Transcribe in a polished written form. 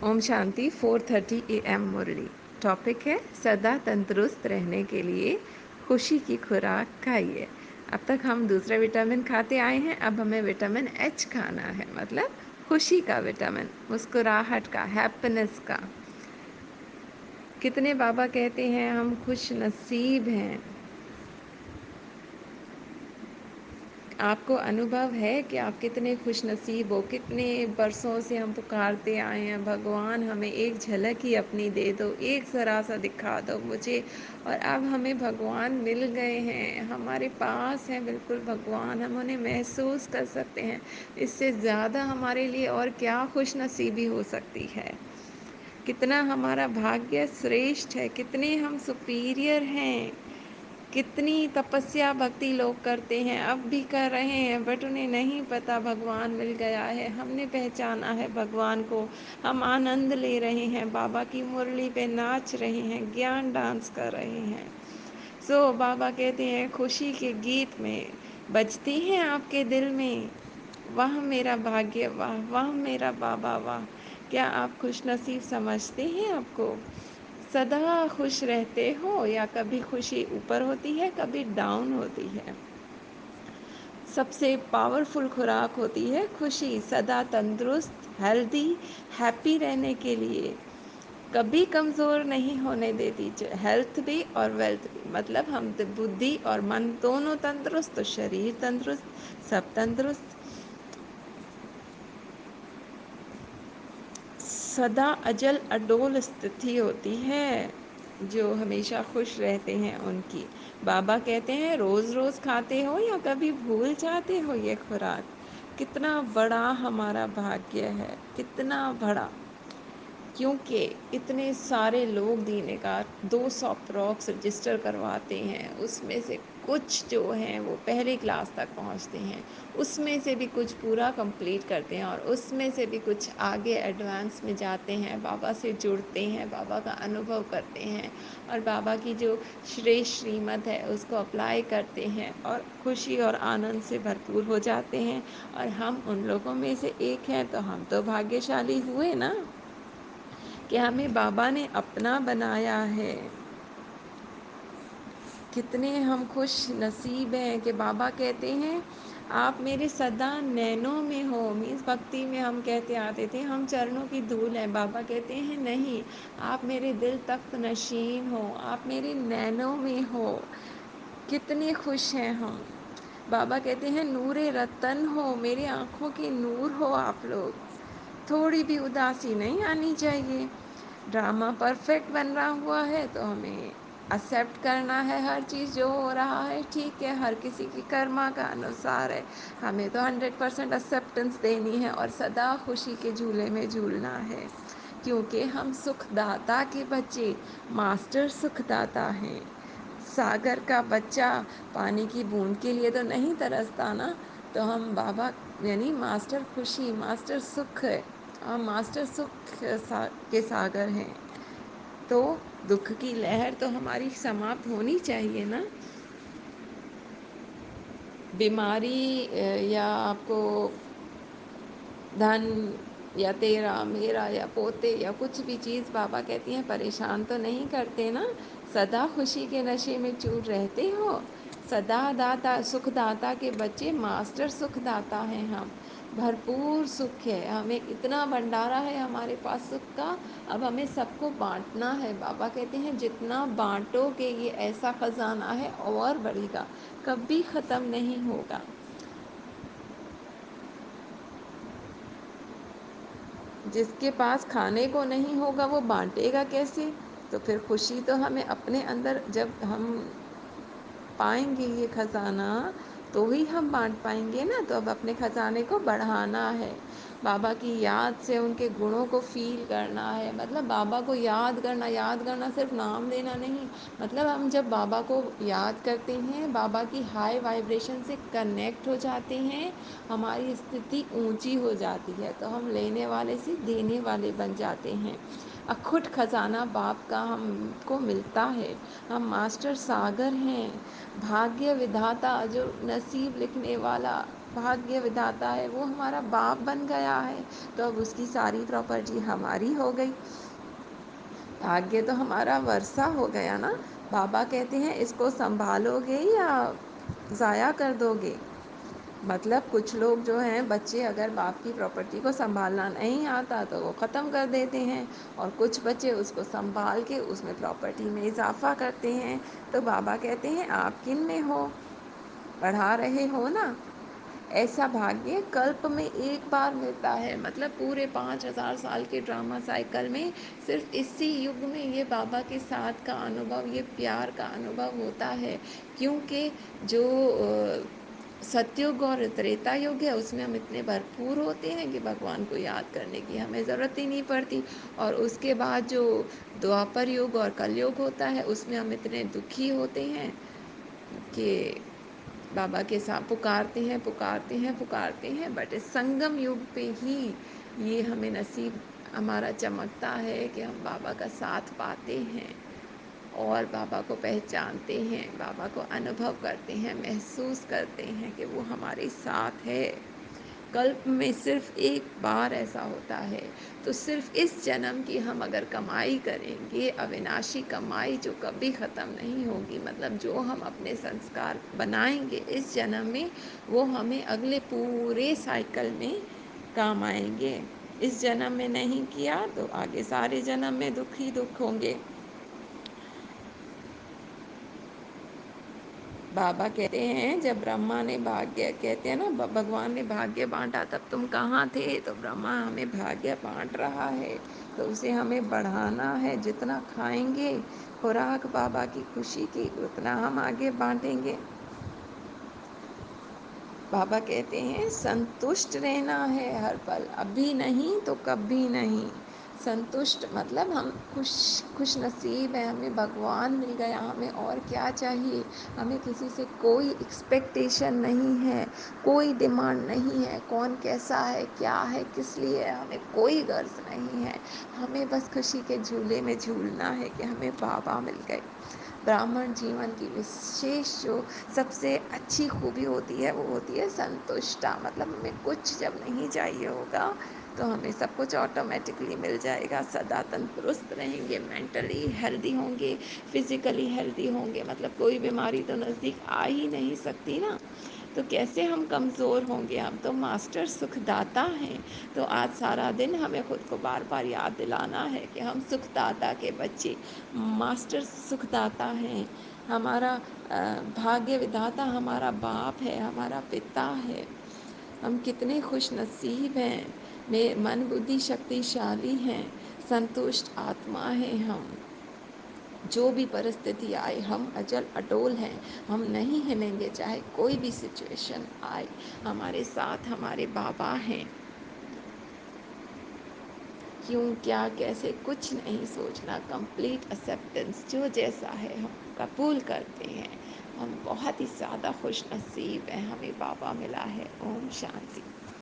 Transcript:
Om Shanti 4:30 AM Murali. Topic है सदा तंदुरुस्त रहने के लिए खुशी की खुराक खाइए। अब तक हम दूसरे विटामिन खाते आए हैं, अब हमें विटामिन एच खाना है, मतलब खुशी का विटामिन, मुस्कुराहट का, हैप्पीनेस का। कितने बाबा कहते हैं हम खुश नसीब हैं। आपको अनुभव है कि आप कितने खुश नसीब हो। कितने बरसों से हम पुकारते आए हैं, भगवान हमें एक झलक ही अपनी दे दो, एक ज़रा सा दिखा दो मुझे। और अब हमें भगवान मिल गए हैं, हमारे पास हैं बिल्कुल भगवान, हम उन्हें महसूस कर सकते हैं। इससे ज़्यादा हमारे लिए और क्या खुश नसीबी हो सकती है। कितना हमारा भाग्य श्रेष्ठ है, कितने हम सुपीरियर हैं। कितनी तपस्या भक्ति लोग करते हैं, अब भी कर रहे हैं, बट उन्हें नहीं पता भगवान मिल गया है। हमने पहचाना है भगवान को, हम आनंद ले रहे हैं, बाबा की मुरली पे नाच रहे हैं, ज्ञान डांस कर रहे हैं। सो बाबा कहते हैं खुशी के गीत में बजते हैं आपके दिल में, वाह मेरा भाग्य, वाह वाह मेरा बाबा, वाह। क्या आप खुश नसीब समझते हैं आपको? सदा खुश रहते हो या कभी खुशी ऊपर होती है, कभी डाउन होती है। सबसे पावरफुल खुराक होती है खुशी, सदा तंदुरुस्त, हेल्दी, हैप्पी रहने के लिए। कभी कमज़ोर नहीं होने देती, हेल्थ भी और वेल्थ भी। मतलब हम बुद्धि और मन दोनों तंदुरुस्त, तो शरीर तंदुरुस्त, सब तंदुरुस्त। सदा अजल अडोल स्थिति होती है जो हमेशा खुश रहते हैं उनकी। बाबा कहते हैं रोज़ रोज़ खाते हो या कभी भूल जाते हो ये खुराक। कितना बड़ा हमारा भाग्य है, कितना बड़ा। क्योंकि इतने सारे लोग दीने का 200 अप्रॉक्स रजिस्टर करवाते हैं, उसमें से कुछ जो हैं वो पहली क्लास तक पहुंचते हैं, उसमें से भी कुछ पूरा कंप्लीट करते हैं, और उसमें से भी कुछ आगे एडवांस में जाते हैं, बाबा से जुड़ते हैं, बाबा का अनुभव करते हैं, और बाबा की जो श्रेष्ठ श्रीमत है उसको अप्लाई करते हैं, और खुशी और आनंद से भरपूर हो जाते हैं। और हम उन लोगों में से एक हैं, तो हम तो भाग्यशाली हुए ना कि हमें बाबा ने अपना बनाया है। कितने हम खुश नसीब हैं कि बाबा कहते हैं आप मेरे सदा नैनों में हो। मीन्स भक्ति में हम कहते आते थे हम चरणों की धूल हैं, बाबा कहते हैं नहीं, आप मेरे दिल तख्त नशीन हो, आप मेरे नैनों में हो। कितने खुश हैं हम। बाबा कहते हैं नूरे रतन हो, मेरी आँखों की नूर हो आप लोग। थोड़ी भी उदासी नहीं आनी चाहिए। ड्रामा परफेक्ट बन रहा हुआ है तो हमें एक्सेप्ट करना है हर चीज़ जो हो रहा है, ठीक है, हर किसी की कर्मा का अनुसार है। हमें तो 100% एक्सेप्टेंस देनी है और सदा खुशी के झूले में झूलना है, क्योंकि हम सुखदाता के बच्चे, मास्टर सुखदाता हैं। सागर का बच्चा पानी की बूंद के लिए तो नहीं तरसता ना, तो हम बाबा यानी मास्टर खुशी, मास्टर सुख है, हम मास्टर सुख के सागर हैं। तो दुख की लहर तो हमारी समाप्त होनी चाहिए ना। बीमारी या आपको धन या तेरा मेरा या पोते या कुछ भी चीज़, बाबा कहती हैं परेशान तो नहीं करते ना। सदा खुशी के नशे में चूर रहते हो। सदा दाता सुखदाता के बच्चे, मास्टर सुखदाता हैं हम। भरपूर सुख है, हमें इतना भंडारा है हमारे पास सुख का। अब हमें सबको बांटना है। बाबा कहते हैं जितना बांटोगे ये ऐसा खजाना है और बढ़ेगा, कभी ख़त्म नहीं होगा। जिसके पास खाने को नहीं होगा वो बांटेगा कैसे? तो फिर खुशी तो हमें अपने अंदर जब हम पाएंगे ये खजाना तो ही हम बांट पाएंगे ना। तो अब अपने खजाने को बढ़ाना है, बाबा की याद से उनके गुणों को फील करना है। मतलब बाबा को याद करना, याद करना सिर्फ नाम लेना नहीं। मतलब हम जब बाबा को याद करते हैं, बाबा की हाई वाइब्रेशन से कनेक्ट हो जाते हैं, हमारी स्थिति ऊंची हो जाती है, तो हम लेने वाले से देने वाले बन जाते हैं। अखुट खजाना बाप का हमको मिलता है। हम मास्टर सागर हैं, भाग्य विधाता जो नसीब लिखने वाला भाग्य विधाता है, वो हमारा बाप बन गया है, तो अब उसकी सारी प्रॉपर्टी हमारी हो गई। भाग्य तो हमारा वर्षा हो गया ना। बाबा कहते हैं इसको संभालोगे या ज़ाया कर दोगे। मतलब कुछ लोग जो हैं बच्चे, अगर बाप की प्रॉपर्टी को संभालना नहीं आता तो वो ख़त्म कर देते हैं, और कुछ बच्चे उसको संभाल के उसमें प्रॉपर्टी में इजाफा करते हैं। तो बाबा कहते हैं आप किन में हो, बढ़ा रहे हो ना। ऐसा भाग्य कल्प में एक बार मिलता है, मतलब पूरे 5,000 साल के ड्रामा साइकिल में सिर्फ इसी युग में ये बाबा के साथ का अनुभव, ये प्यार का अनुभव होता है। क्योंकि जो सतयुग और त्रेता युग है उसमें हम इतने भरपूर होते हैं कि भगवान को याद करने की हमें ज़रूरत ही नहीं पड़ती, और उसके बाद जो द्वापर युग और कलयुग होता है उसमें हम इतने दुखी होते हैं कि बाबा के साथ पुकारते हैं पुकारते हैं पुकारते हैं, बट इस संगम युग पे ही ये हमें नसीब हमारा चमकता है कि हम बाबा का साथ पाते हैं और बाबा को पहचानते हैं, बाबा को अनुभव करते हैं, महसूस करते हैं कि वो हमारे साथ है। कल्प में सिर्फ एक बार ऐसा होता है, तो सिर्फ इस जन्म की हम अगर कमाई करेंगे, अविनाशी कमाई जो कभी ख़त्म नहीं होगी, मतलब जो हम अपने संस्कार बनाएंगे इस जन्म में, वो हमें अगले पूरे साइकिल में काम आएंगे। इस जन्म में नहीं किया तो आगे सारे जन्म में दुख ही दुख होंगे। बाबा कहते हैं जब ब्रह्मा ने भाग्य, कहते हैं ना भगवान ने भाग्य बांटा तब तुम कहाँ थे, तो ब्रह्मा हमें भाग्य बांट रहा है, तो उसे हमें बढ़ाना है। जितना खाएंगे खुराक बाबा की खुशी की, उतना हम आगे बांटेंगे। बाबा कहते हैं संतुष्ट रहना है हर पल, अभी नहीं तो कभी नहीं। संतुष्ट मतलब हम खुश नसीब है, हमें भगवान मिल गया, हमें और क्या चाहिए। हमें किसी से कोई एक्सपेक्टेशन नहीं है, कोई डिमांड नहीं है, कौन कैसा है क्या है किस लिए है, हमें कोई गर्ज नहीं है। हमें बस खुशी के झूले में झूलना है कि हमें बाबा मिल गए। ब्राह्मण जीवन की विशेष जो सबसे अच्छी खूबी होती है वो होती है संतुष्टता। मतलब हमें कुछ जब नहीं चाहिए होगा तो हमें सब कुछ ऑटोमेटिकली मिल जाएगा। सदा तंदुरुस्त रहेंगे, मेंटली हेल्दी होंगे, फिज़िकली हेल्दी होंगे, मतलब कोई बीमारी तो नज़दीक आ ही नहीं सकती ना। तो कैसे हम कमज़ोर होंगे, हम तो मास्टर सुखदाता हैं। तो आज सारा दिन हमें ख़ुद को बार बार याद दिलाना है कि हम सुखदाता के बच्चे, मास्टर सुखदाता हैं। हमारा भाग्य विधाता हमारा बाप है, हमारा पिता है। हम कितने खुश नसीब हैं, में मन बुद्धि शक्तिशाली हैं, संतुष्ट आत्मा हैं हम। जो भी परिस्थिति आए हम अचल अटोल हैं, हम नहीं हिलेंगे चाहे कोई भी सिचुएशन आए। हमारे साथ हमारे बाबा हैं। क्यों क्या कैसे कुछ नहीं सोचना, कंप्लीट एक्सेप्टेंस, जो जैसा है हम कबूल करते हैं। हम बहुत ही ज़्यादा खुश नसीब हैं, हमें बाबा मिला है। ओम शांति।